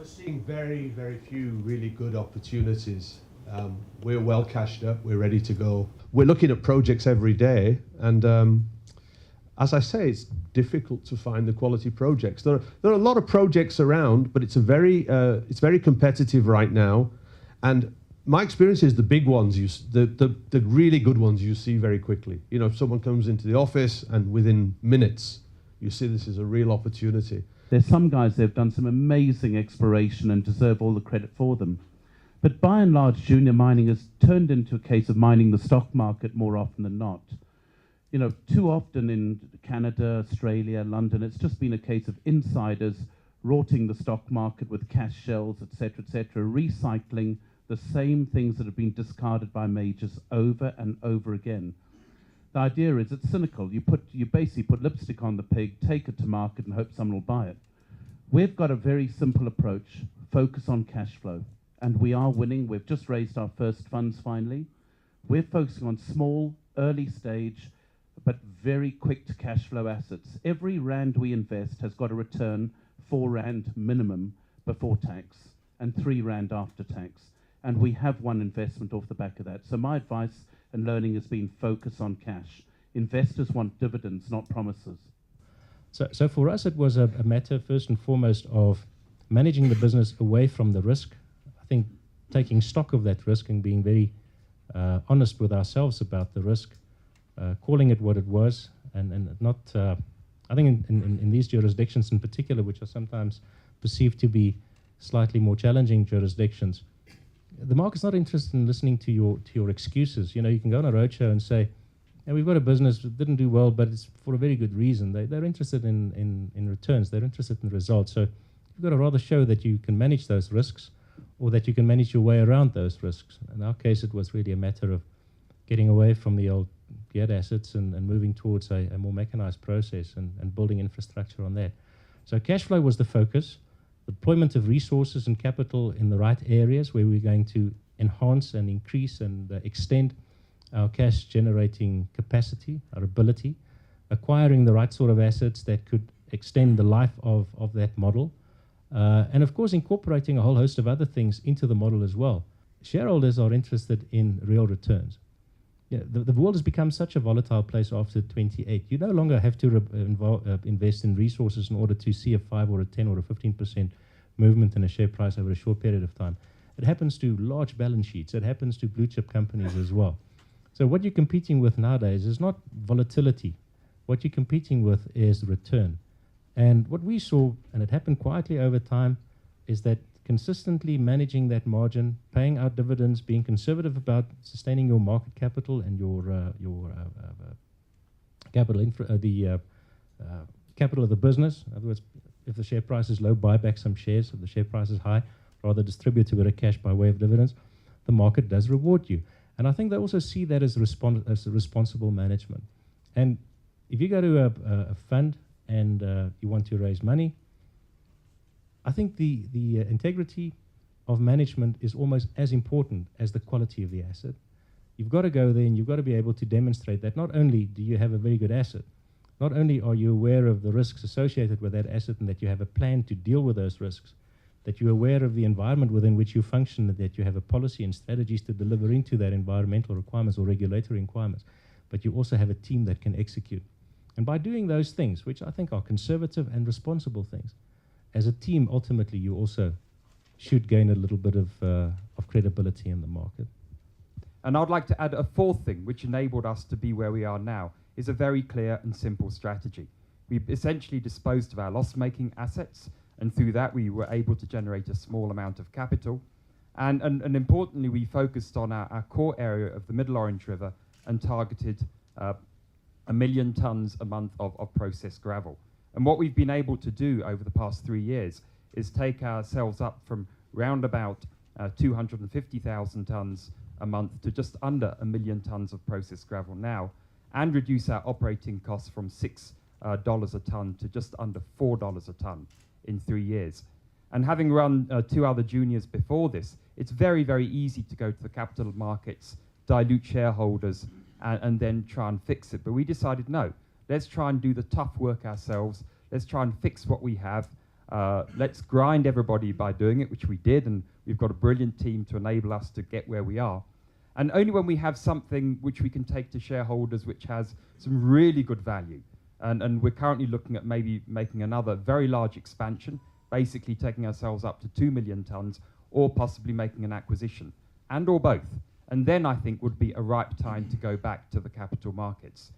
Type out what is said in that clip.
We're seeing very, very few really good opportunities. We're well cashed up, we're ready to go. We're looking at projects every day, and as I say, it's difficult to find the quality projects. There are a lot of projects around, but it's very competitive right now. And my experience is the big ones, the really good ones you see very quickly. You know, if someone comes into the office and within minutes, you see this is a real opportunity. There's some guys that have done some amazing exploration and deserve all the credit for them. But by and large, junior mining has turned into a case of mining the stock market more often than not. You know, too often in Canada, Australia, London, it's just been a case of insiders rorting the stock market with cash shells, etc., recycling the same things that have been discarded by majors over and over again. The idea is it's cynical. You basically put lipstick on the pig, take it to market, and hope someone will buy it. We've got a very simple approach: focus on cash flow, and we are winning. We've just raised our first funds finally. We're focusing on small, early stage, but very quick to cash flow assets. Every rand we invest has got a return 4 rand minimum before tax and 3 rand after tax. And we have one investment off the back of that. So my advice and learning has been focus on cash. Investors want dividends, not promises. So for us, it was a matter first and foremost of managing the business away from the risk. I think taking stock of that risk and being very honest with ourselves about the risk, calling it what it was, and not, I think in these jurisdictions in particular, which are sometimes perceived to be slightly more challenging jurisdictions, the market's not interested in listening to your excuses. You know, you can go on a roadshow and say, yeah, we've got a business that didn't do well, but it's for a very good reason. They're interested in returns. They're interested in results. So you've got to rather show that you can manage those risks, or that you can manage your way around those risks. In our case, it was really a matter of getting away from the old geared assets and moving towards a more mechanized process and building infrastructure on that. So cash flow was the focus. Deployment of resources and capital in the right areas where we're going to enhance and increase and extend our cash generating capacity, our ability, acquiring the right sort of assets that could extend the life of that model, and of course incorporating a whole host of other things into the model as well. Shareholders are interested in real returns. Yeah, the world has become such a volatile place after 28. You no longer have to invest in resources in order to see a 5 or a 10 or a 15% movement in a share price over a short period of time. It happens to large balance sheets. It happens to blue chip companies as well. So what you're competing with nowadays is not volatility. What you're competing with is return. And what we saw, and it happened quietly over time, is that consistently managing that margin, paying out dividends, being conservative about sustaining your market capital and your capital of the business. In other words, if the share price is low, buy back some shares. If the share price is high, rather distribute a bit of cash by way of dividends. The market does reward you. And I think they also see that as responsible management. And if you go to a fund and you want to raise money, I think the integrity of management is almost as important as the quality of the asset. You've got to go there and you've got to be able to demonstrate that not only do you have a very good asset, not only are you aware of the risks associated with that asset and that you have a plan to deal with those risks, that you're aware of the environment within which you function, and that you have a policy and strategies to deliver into that environmental requirements or regulatory requirements, but you also have a team that can execute. And by doing those things, which I think are conservative and responsible things, as a team, ultimately, you also should gain a little bit of credibility in the market. And I'd like to add a fourth thing, which enabled us to be where we are now, is a very clear and simple strategy. We've essentially disposed of our loss-making assets, and through that we were able to generate a small amount of capital. And importantly, we focused on our core area of the Middle Orange River and targeted 1 million tons a month of processed gravel. And what we've been able to do over the past 3 years is take ourselves up from round about 250,000 tons a month to just under 1 million tons of processed gravel now, and reduce our operating costs from $6 a ton to just under $4 a ton in 3 years. And having run 2 other juniors before this, it's very, very easy to go to the capital markets, dilute shareholders, and then try and fix it. But we decided, no, let's try and do the tough work ourselves. Let's try and fix what we have. let's grind everybody by doing it, which we did, and we've got a brilliant team to enable us to get where we are. And only when we have something which we can take to shareholders which has some really good value. And we're currently looking at maybe making another very large expansion, basically taking ourselves up to 2 million tonnes, or possibly making an acquisition, and or both. And then I think would be a ripe time to go back to the capital markets.